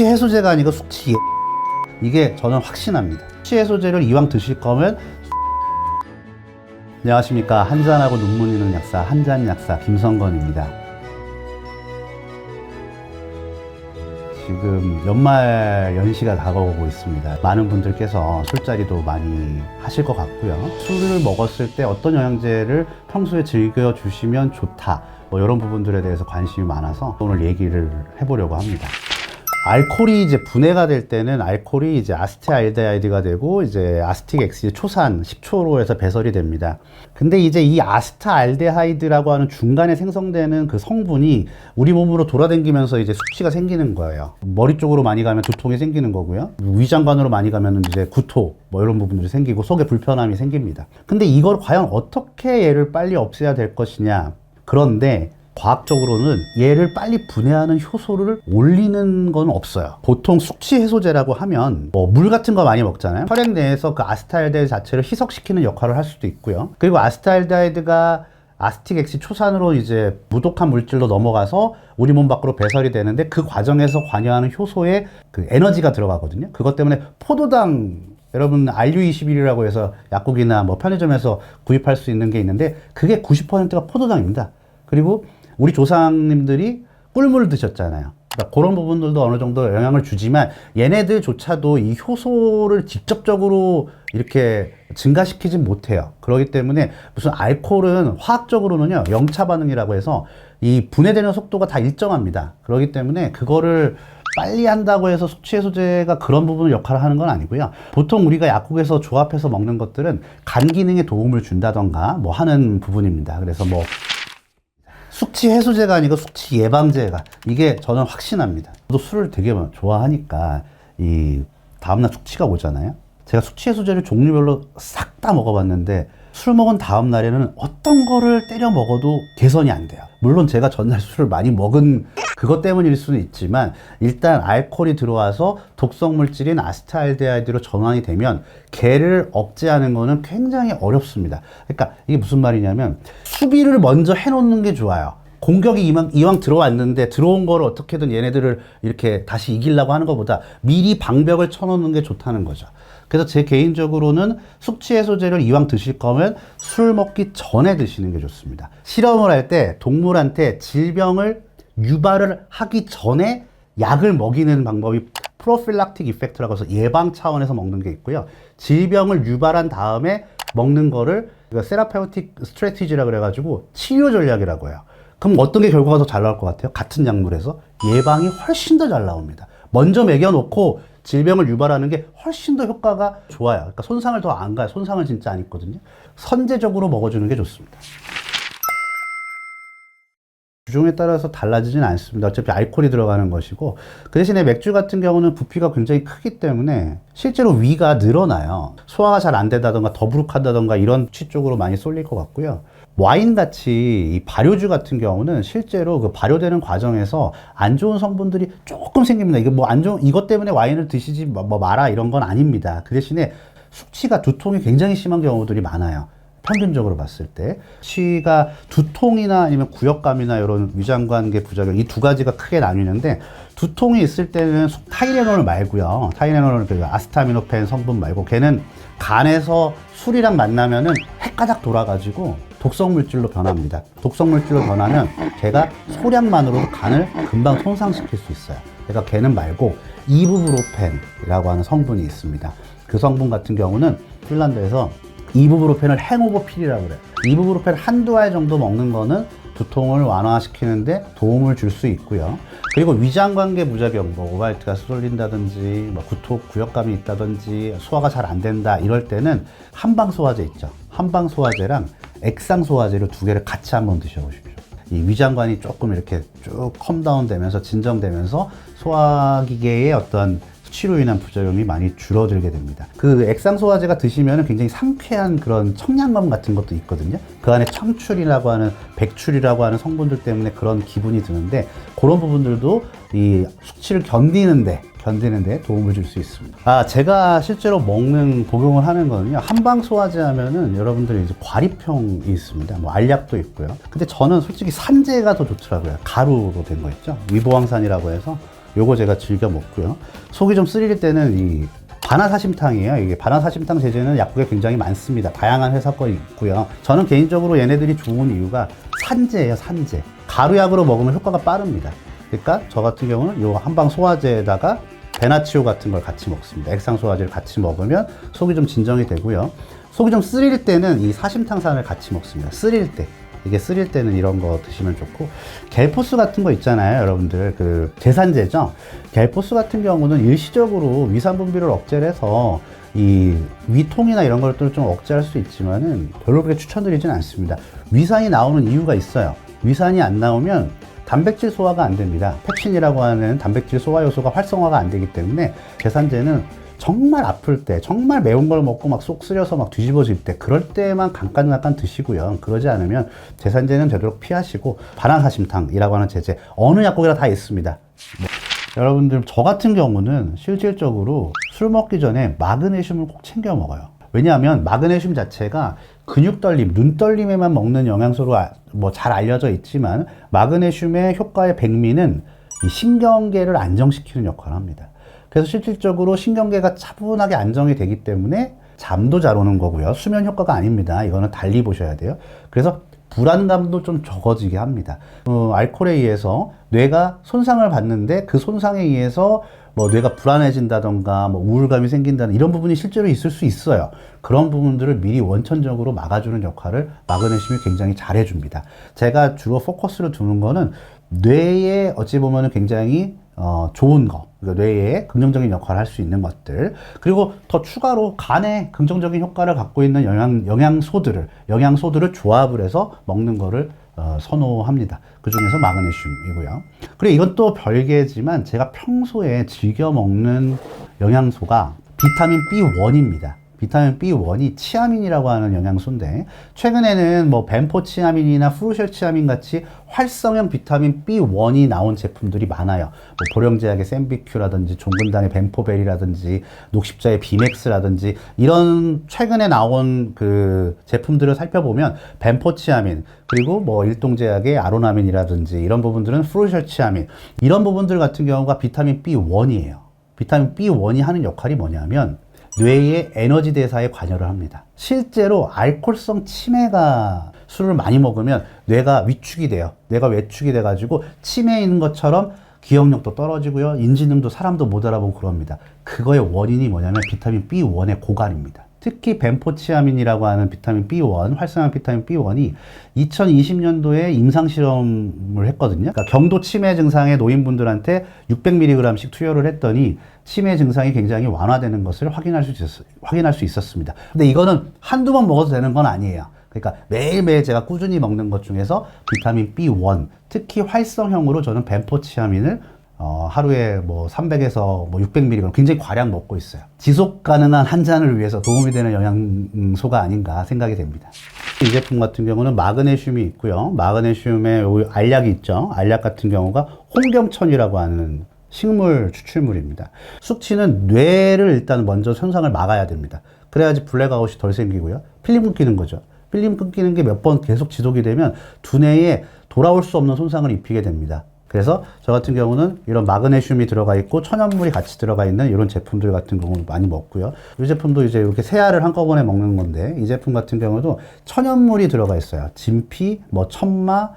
숙취 해소제가 아니고 숙취 이게 저는 확신합니다. 숙취 해소제를 이왕 드실 거면 안녕하십니까. 한잔하고 눈물 있는 약사 한잔약사 김성건입니다. 지금 연말 연시가 다가오고 있습니다. 많은 분들께서 술자리도 많이 하실 것 같고요. 술을 먹었을 때 어떤 영양제를 평소에 즐겨주시면 좋다, 이런 부분들에 대해서 관심이 많아서 오늘 얘기를 해보려고 합니다. 알코올이 이제 분해가 될 때는 알코올이 이제 아세트알데하이드가 되고 이제 아세틱 엑시드 초산 10초로 해서 배설이 됩니다. 근데 이제 이 아세트알데하이드라고 하는 중간에 생성되는 그 성분이 우리 몸으로 돌아다니면서 이제 숙취가 생기는 거예요. 머리 쪽으로 많이 가면 두통이 생기는 거고요. 위장관으로 많이 가면 이제 구토 이런 부분들이 생기고 속에 불편함이 생깁니다. 근데 이걸 과연 어떻게 얘를 빨리 없애야 될 것이냐. 그런데 과학적으로는 얘를 빨리 분해하는 효소를 올리는 건 없어요. 보통 숙취 해소제라고 하면 물 같은 거 많이 먹잖아요. 혈액 내에서 그 아세트알데하이드 자체를 희석시키는 역할을 할 수도 있고요. 그리고 아세트알데하이드가 아세틱 엑시드 초산으로 이제 무독한 물질로 넘어가서 우리 몸 밖으로 배설이 되는데 그 과정에서 관여하는 효소에 그 에너지가 들어가거든요. 그것 때문에 포도당, 여러분 RU21이라고 해서 약국이나 편의점에서 구입할 수 있는 게 있는데 그게 90%가 포도당입니다. 그리고 우리 조상님들이 꿀물을 드셨잖아요. 그러니까 그런 부분들도 어느 정도 영향을 주지만 얘네들조차도 이 효소를 직접적으로 이렇게 증가시키지 못해요. 그렇기 때문에 무슨 알코올은 화학적으로는요, 영차 반응이라고 해서 이 분해되는 속도가 다 일정합니다. 그렇기 때문에 그거를 빨리 한다고 해서 숙취해소제가 그런 부분을 역할을 하는 건 아니고요. 보통 우리가 약국에서 조합해서 먹는 것들은 간 기능에 도움을 준다던가 하는 부분입니다. 그래서 숙취 해소제가 아니고 숙취 예방제가, 이게 저는 확신합니다. 저도 술을 되게 좋아하니까 이 다음날 숙취가 오잖아요. 제가 숙취 해소제를 종류별로 싹 다 먹어봤는데 술 먹은 다음 날에는 어떤 거를 때려 먹어도 개선이 안 돼요. 물론 제가 전날 술을 많이 먹은 그것 때문일 수는 있지만 일단 알코올이 들어와서 독성 물질인 아세트알데하이드로 전환이 되면 걔를 억제하는 거는 굉장히 어렵습니다. 그러니까 이게 무슨 말이냐면 수비를 먼저 해놓는 게 좋아요. 공격이 이왕 들어왔는데 들어온 거를 어떻게든 얘네들을 이렇게 다시 이기려고 하는 것보다 미리 방벽을 쳐놓는 게 좋다는 거죠. 그래서 제 개인적으로는 숙취 해소제를 이왕 드실 거면 술 먹기 전에 드시는 게 좋습니다. 실험을 할 때 동물한테 질병을 유발을 하기 전에 약을 먹이는 방법이 프로필락틱 이펙트라고 해서 예방 차원에서 먹는 게 있고요. 질병을 유발한 다음에 먹는 거를 세라페우틱 스트래티지라고 그래가지고 치료 전략이라고 해요. 그럼 어떤 게 결과가 더 잘 나올 것 같아요? 같은 약물에서 예방이 훨씬 더 잘 나옵니다. 먼저 먹여놓고 질병을 유발하는 게 훨씬 더 효과가 좋아요. 그러니까 손상을 더 안 가요. 손상을 진짜 안 입거든요. 선제적으로 먹어주는 게 좋습니다. 주종에 따라서 달라지진 않습니다. 어차피 알코올이 들어가는 것이고, 그 대신에 맥주 같은 경우는 부피가 굉장히 크기 때문에 실제로 위가 늘어나요. 소화가 잘 안 된다던가 더부룩하다던가 이런 취 쪽으로 많이 쏠릴 것 같고요. 와인같이 이 발효주 같은 경우는 실제로 그 발효되는 과정에서 안 좋은 성분들이 조금 생깁니다. 이게 안 좋은, 이것 때문에 와인을 드시지 마라 이런 건 아닙니다. 그 대신에 숙취가 두통이 굉장히 심한 경우들이 많아요. 평균적으로 봤을 때 취가 두통이나 아니면 구역감이나 이런 위장관계 부작용, 이 두 가지가 크게 나뉘는데, 두통이 있을 때는 타이레놀 말고요, 타이레놀은 그 아세타미노펜 성분 말고 걔는 간에서 술이랑 만나면은 헷가닥 돌아가지고 독성물질로 변합니다. 독성물질로 변하면 걔가 소량만으로도 간을 금방 손상시킬 수 있어요. 그러니까 걔는 말고 이부브로펜이라고 하는 성분이 있습니다. 그 성분 같은 경우는 핀란드에서 이부브로펜을 행오버 필이라고 그래요. 이부브로펜 한두 알 정도 먹는 거는 두통을 완화시키는데 도움을 줄 수 있고요. 그리고 위장관계 부작용, 오바이트가 쏠린다든지, 구토, 구역감이 있다든지, 소화가 잘 안 된다 이럴 때는 한방소화제 있죠. 한방소화제랑 액상소화제를 두 개를 같이 한번 드셔보십시오. 이 위장관이 조금 이렇게 쭉 컴다운 되면서 진정되면서 소화기계의 어떤 수치로 인한 부작용이 많이 줄어들게 됩니다. 그 액상소화제가 드시면 굉장히 상쾌한 그런 청량감 같은 것도 있거든요. 그 안에 청출이라고 하는, 백출이라고 하는 성분들 때문에 그런 기분이 드는데, 그런 부분들도 이 숙취를 견디는데 도움을 줄 수 있습니다. 제가 실제로 복용을 하는 거는요, 한방소화제 하면은 여러분들이 이제 과리평이 있습니다. 알약도 있고요. 근데 저는 솔직히 산재가 더 좋더라고요. 가루로 된 거 있죠. 위보황산이라고 해서 요거 제가 즐겨 먹고요. 속이 좀 쓰릴 때는 이 바나사심탕이에요. 이게 바나사심탕 제제는 약국에 굉장히 많습니다. 다양한 회사 거 있고요. 저는 개인적으로 얘네들이 좋은 이유가 산재예요, 산재. 가루약으로 먹으면 효과가 빠릅니다. 그러니까 저 같은 경우는 요 한방 소화제에다가 베나치오 같은 걸 같이 먹습니다. 액상 소화제를 같이 먹으면 속이 좀 진정이 되고요. 속이 좀 쓰릴 때는 이 사심탕산을 같이 먹습니다. 쓰릴 때. 이게 쓰릴 때는 이런 거 드시면 좋고, 갤포스 같은 거 있잖아요, 여러분들. 그 제산제죠. 갤포스 같은 경우는 일시적으로 위산 분비를 억제를 해서 이 위통이나 이런 것들을 좀 억제할 수 있지만은 별로 그렇게 추천드리진 않습니다. 위산이 나오는 이유가 있어요. 위산이 안 나오면 단백질 소화가 안 됩니다. 펩신이라고 하는 단백질 소화 요소가 활성화가 안 되기 때문에 제산제는 정말 아플 때, 정말 매운 걸 먹고 막 속 쓰려서 막 뒤집어질 때, 그럴 때만 잠깐 드시고요. 그러지 않으면 제산제는 되도록 피하시고, 바나사심탕이라고 하는 제제, 어느 약국이나 다 있습니다. 여러분들, 저 같은 경우는 실질적으로 술 먹기 전에 마그네슘을 꼭 챙겨 먹어요. 왜냐하면 마그네슘 자체가 근육 떨림, 눈 떨림에만 먹는 영양소로 뭐 잘 알려져 있지만, 마그네슘의 효과의 백미는 이 신경계를 안정시키는 역할을 합니다. 그래서 실질적으로 신경계가 차분하게 안정이 되기 때문에 잠도 잘 오는 거고요. 수면 효과가 아닙니다. 이거는 달리 보셔야 돼요. 그래서 불안감도 좀 적어지게 합니다. 알코올에 의해서 뇌가 손상을 받는데 그 손상에 의해서 뭐 뇌가 불안해진다던가 뭐 우울감이 생긴다는 이런 부분이 실제로 있을 수 있어요. 그런 부분들을 미리 원천적으로 막아주는 역할을 마그네슘이 굉장히 잘 해줍니다. 제가 주로 포커스를 두는 거는 뇌에 어찌 보면은 굉장히 좋은 거, 그러니까 뇌에 긍정적인 역할을 할 수 있는 것들, 그리고 더 추가로 간에 긍정적인 효과를 갖고 있는 영양소들을 조합을 해서 먹는 거를 선호합니다. 그 중에서 마그네슘이고요. 그리고 이건 또 별개지만 제가 평소에 즐겨 먹는 영양소가 비타민 B1입니다. 비타민 B1이 치아민이라고 하는 영양소인데, 최근에는 뭐 벤포치아민이나 프루셀치아민 같이 활성형 비타민 B1이 나온 제품들이 많아요. 뭐 보령제약의 샌비큐라든지 종근당의 벤포벨이라든지 녹십자의 비맥스라든지 이런 최근에 나온 그 제품들을 살펴보면 벤포치아민, 그리고 뭐 일동제약의 아로나민이라든지 이런 부분들은 프루셀치아민, 이런 부분들 같은 경우가 비타민 B1이에요. 비타민 B1이 하는 역할이 뭐냐면 뇌의 에너지 대사에 관여를 합니다. 실제로 알코올성 치매가 술을 많이 먹으면 뇌가 위축이 돼요. 뇌가 위축이 돼가지고 치매에 있는 것처럼 기억력도 떨어지고요. 인지능도 사람도 못 알아보고 그럽니다. 그거의 원인이 뭐냐면 비타민 B1의 고갈입니다. 특히 벤포치아민이라고 하는 비타민 B1, 활성형 비타민 B1이 2020년도에 임상실험을 했거든요. 그러니까 경도 치매 증상의 노인분들한테 600mg씩 투여를 했더니 치매 증상이 굉장히 완화되는 것을 확인할 수 있었습니다. 근데 이거는 한두 번 먹어도 되는 건 아니에요. 그러니까 매일매일 제가 꾸준히 먹는 것 중에서 비타민 B1, 특히 활성형으로 저는 벤포치아민을 하루에 뭐 300에서 뭐 600mg 굉장히 과량 먹고 있어요. 지속 가능한 한 잔을 위해서 도움이 되는 영양소가 아닌가 생각이 됩니다. 이 제품 같은 경우는 마그네슘이 있고요. 마그네슘에 알약이 있죠. 알약 같은 경우가 홍경천이라고 하는 식물 추출물입니다. 숙취는 뇌를 일단 먼저 손상을 막아야 됩니다. 그래야지 블랙아웃이 덜 생기고요. 필름 끊기는 거죠. 필름 끊기는 게 몇 번 계속 지속이 되면 두뇌에 돌아올 수 없는 손상을 입히게 됩니다. 그래서 저 같은 경우는 이런 마그네슘이 들어가 있고 천연물이 같이 들어가 있는 이런 제품들 같은 경우는 많이 먹고요. 이 제품도 이제 이렇게 세 알을 한꺼번에 먹는 건데, 이 제품 같은 경우도 천연물이 들어가 있어요. 진피, 뭐 천마,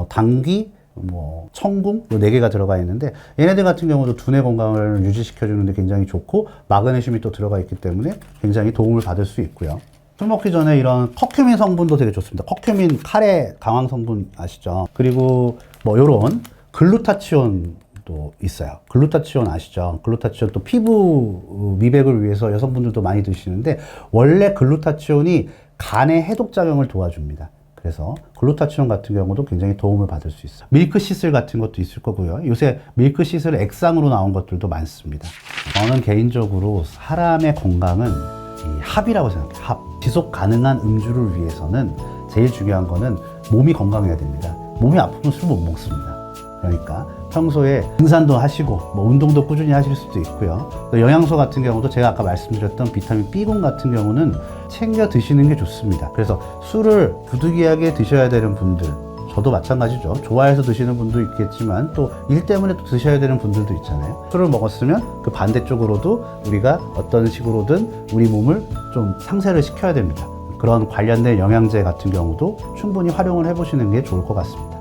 당귀, 뭐 청궁, 요 4개가 들어가 있는데, 얘네들 같은 경우도 두뇌 건강을 유지시켜 주는데 굉장히 좋고 마그네슘이 또 들어가 있기 때문에 굉장히 도움을 받을 수 있고요. 술 먹기 전에 이런 커큐민 성분도 되게 좋습니다. 커큐민 카레 강황 성분 아시죠? 그리고 뭐 요런 글루타치온도 있어요. 글루타치온 아시죠? 글루타치온 또 피부 미백을 위해서 여성분들도 많이 드시는데, 원래 글루타치온이 간의 해독작용을 도와줍니다. 그래서 글루타치온 같은 경우도 굉장히 도움을 받을 수 있어요. 밀크시슬 같은 것도 있을 거고요. 요새 밀크시슬 액상으로 나온 것들도 많습니다. 저는 개인적으로 사람의 건강은 이 합이라고 생각해요. 합. 지속 가능한 음주를 위해서는 제일 중요한 거는 몸이 건강해야 됩니다. 몸이 아프면 술 못 먹습니다. 그러니까 평소에 등산도 하시고 뭐 운동도 꾸준히 하실 수도 있고요. 또 영양소 같은 경우도 제가 아까 말씀드렸던 비타민 B군 같은 경우는 챙겨 드시는 게 좋습니다. 그래서 술을 부득이하게 드셔야 되는 분들, 저도 마찬가지죠. 좋아해서 드시는 분도 있겠지만 또 일 때문에 또 드셔야 되는 분들도 있잖아요. 술을 먹었으면 그 반대쪽으로도 우리가 어떤 식으로든 우리 몸을 좀 상쇄를 시켜야 됩니다. 그런 관련된 영양제 같은 경우도 충분히 활용을 해보시는 게 좋을 것 같습니다.